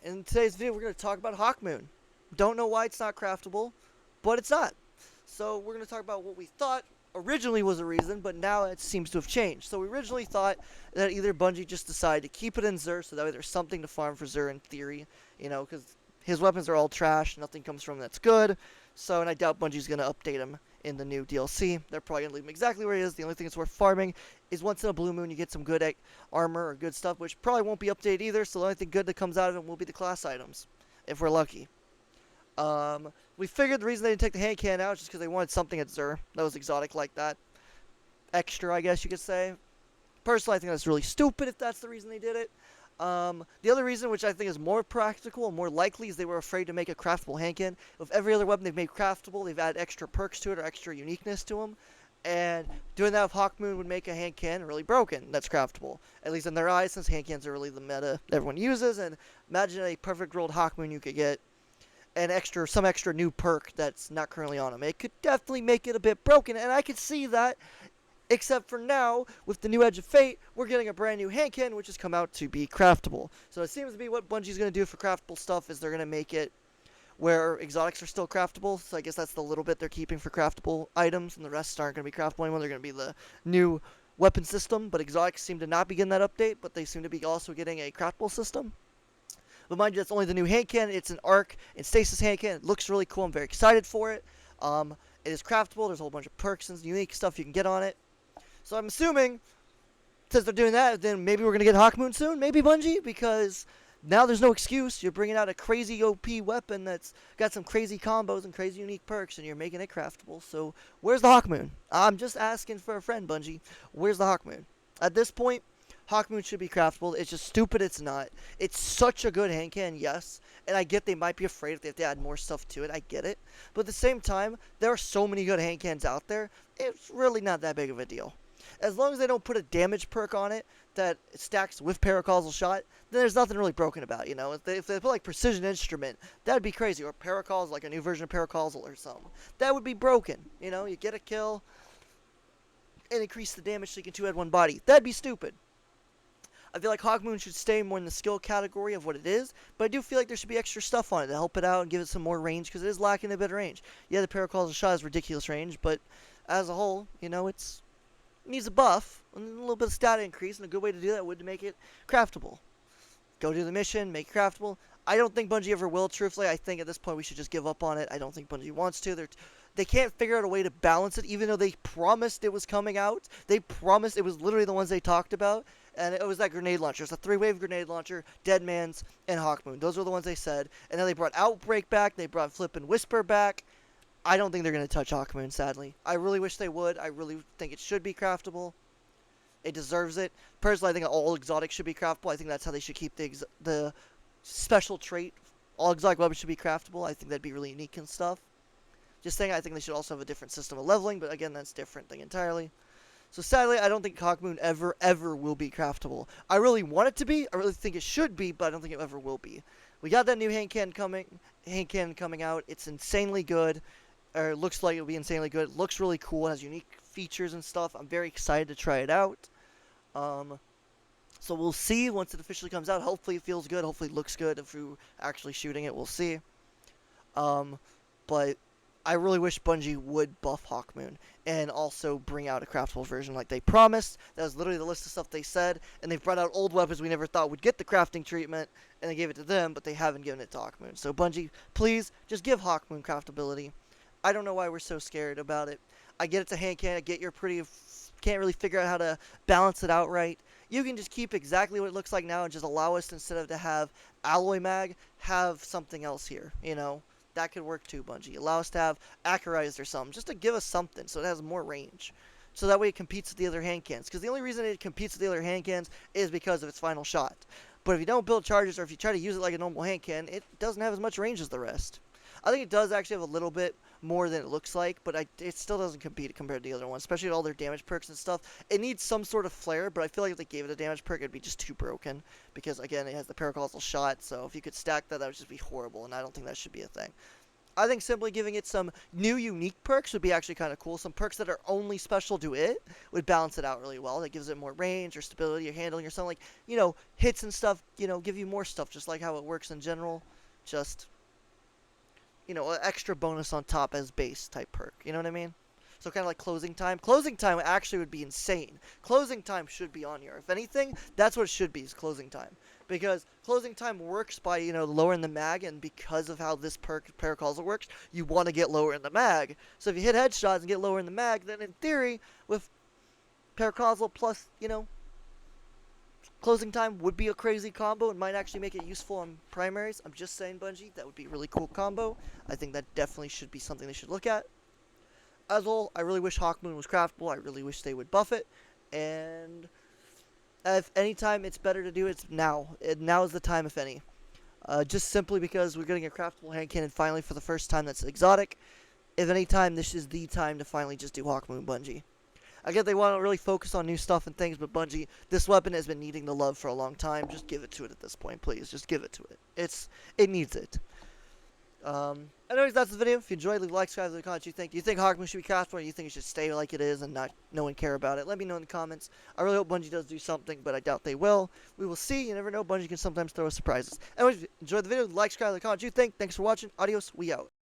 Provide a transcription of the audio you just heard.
In today's video, we're going to talk about Hawkmoon. Don't know why it's not craftable, but it's not. So we're going to talk about what we thought originally was a reason, but now it seems to have changed. So we originally thought that either Bungie just decided to keep it in Xur, so that way there's something to farm for Xur in theory, because his weapons are all trash, nothing comes from him that's good. So, and I doubt Bungie's going to update him in the new DLC. They're probably going to leave him exactly where he is. The only thing that's worth farming is once in a blue moon you get some good armor or good stuff, which probably won't be updated either, so the only thing good that comes out of it will be the class items, if we're lucky. We figured the reason they didn't take the hand cannon out is just because they wanted something at Xur that was exotic like that. Extra, I guess you could say. Personally, I think that's really stupid if that's the reason they did it. The other reason, which I think is more practical and more likely, is they were afraid to make a craftable hand cannon. With every other weapon they've made craftable, they've added extra perks to it or extra uniqueness to them. And doing that with Hawkmoon would make a hand cannon really broken that's craftable. At least in their eyes, since hand cannons are really the meta everyone uses. And imagine a perfect rolled Hawkmoon you could get some extra new perk that's not currently on them. It could definitely make it a bit broken, and I could see that. Except for now, with the new Edge of Fate, we're getting a brand new hand cannon, which has come out to be craftable. So it seems to be what Bungie's going to do for craftable stuff is they're going to make it where exotics are still craftable. So I guess that's the little bit they're keeping for craftable items, and the rest aren't going to be craftable anymore. They're going to be the new weapon system, but exotics seem to not be getting that update, but they seem to be also getting a craftable system. But mind you, that's only the new hand cannon. It's an arc and stasis hand cannon. It looks really cool. I'm very excited for it. It is craftable. There's a whole bunch of perks and unique stuff you can get on it. So I'm assuming, since they're doing that, then maybe we're going to get Hawkmoon soon. Maybe Bungie, because now there's no excuse. You're bringing out a crazy OP weapon that's got some crazy combos and crazy unique perks, and you're making it craftable. So where's the Hawkmoon? I'm just asking for a friend, Bungie. Where's the Hawkmoon? At this point, Hawkmoon should be craftable. It's just stupid it's not. It's such a good hand cannon, yes. And I get they might be afraid if they have to add more stuff to it. I get it. But at the same time, there are so many good hand cannons out there. It's really not that big of a deal. As long as they don't put a damage perk on it that stacks with paracausal shot, then there's nothing really broken about, If they put like precision instrument, that'd be crazy. Or paracausal, like a new version of paracausal or something. That would be broken. You get a kill and increase the damage so you can two-head one body. That'd be stupid. I feel like Hawkmoon should stay more in the skill category of what it is, but I do feel like there should be extra stuff on it to help it out and give it some more range, because it is lacking a bit of range. Yeah, the paracausal shot is ridiculous range, but as a whole, it needs a buff, and a little bit of stat increase, and a good way to do that would to make it craftable. Go do the mission, make it craftable. I don't think Bungie ever will, truthfully. I think at this point we should just give up on it. I don't think Bungie wants to. They can't figure out a way to balance it, even though they promised it was coming out. They promised it was literally the ones they talked about, and it was that grenade launcher. It's a 3-wave grenade launcher, Deadman's, and Hawkmoon. Those were the ones they said. And then they brought Outbreak back, they brought Flip and Whisper back. I don't think they're going to touch Hawkmoon, sadly. I really wish they would. I really think it should be craftable. It deserves it. Personally, I think all exotics should be craftable. I think that's how they should keep the special trait. All exotic weapons should be craftable. I think that'd be really unique and stuff. Just saying, I think they should also have a different system of leveling, but again, that's a different thing entirely. So sadly, I don't think Hawkmoon ever will be craftable. I really want it to be. I really think it should be, but I don't think it ever will be. We got that new hand cannon coming out. It's insanely good. Or it looks like it'll be insanely good. It looks really cool. It has unique features and stuff. I'm very excited to try it out. So we'll see once it officially comes out. Hopefully it feels good. Hopefully it looks good. If we're actually shooting it, we'll see. But I really wish Bungie would buff Hawkmoon and also bring out a craftable version like they promised. That was literally the list of stuff they said. And they've brought out old weapons we never thought would get the crafting treatment, and they gave it to them, but they haven't given it to Hawkmoon. So Bungie, please, just give Hawkmoon craftability. I don't know why we're so scared about it. I get it's a hand cannon. I get can't really figure out how to balance it out right. You can just keep exactly what it looks like now and just allow us, instead of to have alloy mag, have something else here. That could work too, Bungie. Allow us to have accurized or something, just to give us something so it has more range. So that way it competes with the other hand cannons. Because the only reason it competes with the other hand cannons is because of its final shot. But if you don't build charges, or if you try to use it like a normal hand cannon, it doesn't have as much range as the rest. I think it does actually have a little bit more than it looks like, but it still doesn't compete compared to the other ones, especially with all their damage perks and stuff. It needs some sort of flair, but I feel like if they gave it a damage perk, it'd be just too broken, because, again, it has the paracausal shot, so if you could stack that, that would just be horrible, and I don't think that should be a thing. I think simply giving it some new unique perks would be actually kind of cool. Some perks that are only special to it would balance it out really well. That gives it more range or stability or handling or something like, hits and stuff, give you more stuff just like how it works in general. Just, an extra bonus on top as base type perk. You know what I mean? So kind of like closing time. Closing time actually would be insane. Closing time should be on here. If anything, that's what it should be, is closing time. Because closing time works by, lowering the mag, and because of how this perk Paracausal works, you want to get lower in the mag. So if you hit headshots and get lower in the mag, then in theory, with Paracausal plus, closing time would be a crazy combo and might actually make it useful on primaries. I'm just saying, Bungie, that would be a really cool combo. I think that definitely should be something they should look at. As a whole, I really wish Hawkmoon was craftable. I really wish they would buff it. And if any time it's better to do, it's now. Now is the time, if any. Just simply because we're getting a craftable hand cannon finally for the first time that's exotic. If any time, this is the time to finally just do Hawkmoon, Bungie. Again, they want to really focus on new stuff and things, but Bungie, this weapon has been needing the love for a long time. Just give it to it at this point, please. Just give it to it. It needs it. Anyways, that's the video. If you enjoyed, leave a like, subscribe, leave a comment. Do you think Hawkmoon should be craftable, or do you think it should stay like it is and not no one care about it? Let me know in the comments. I really hope Bungie does do something, but I doubt they will. We will see. You never know. Bungie can sometimes throw us surprises. Anyways, enjoy the video. Like, subscribe, leave a comment. Do you think? Thanks for watching. Adios. We out.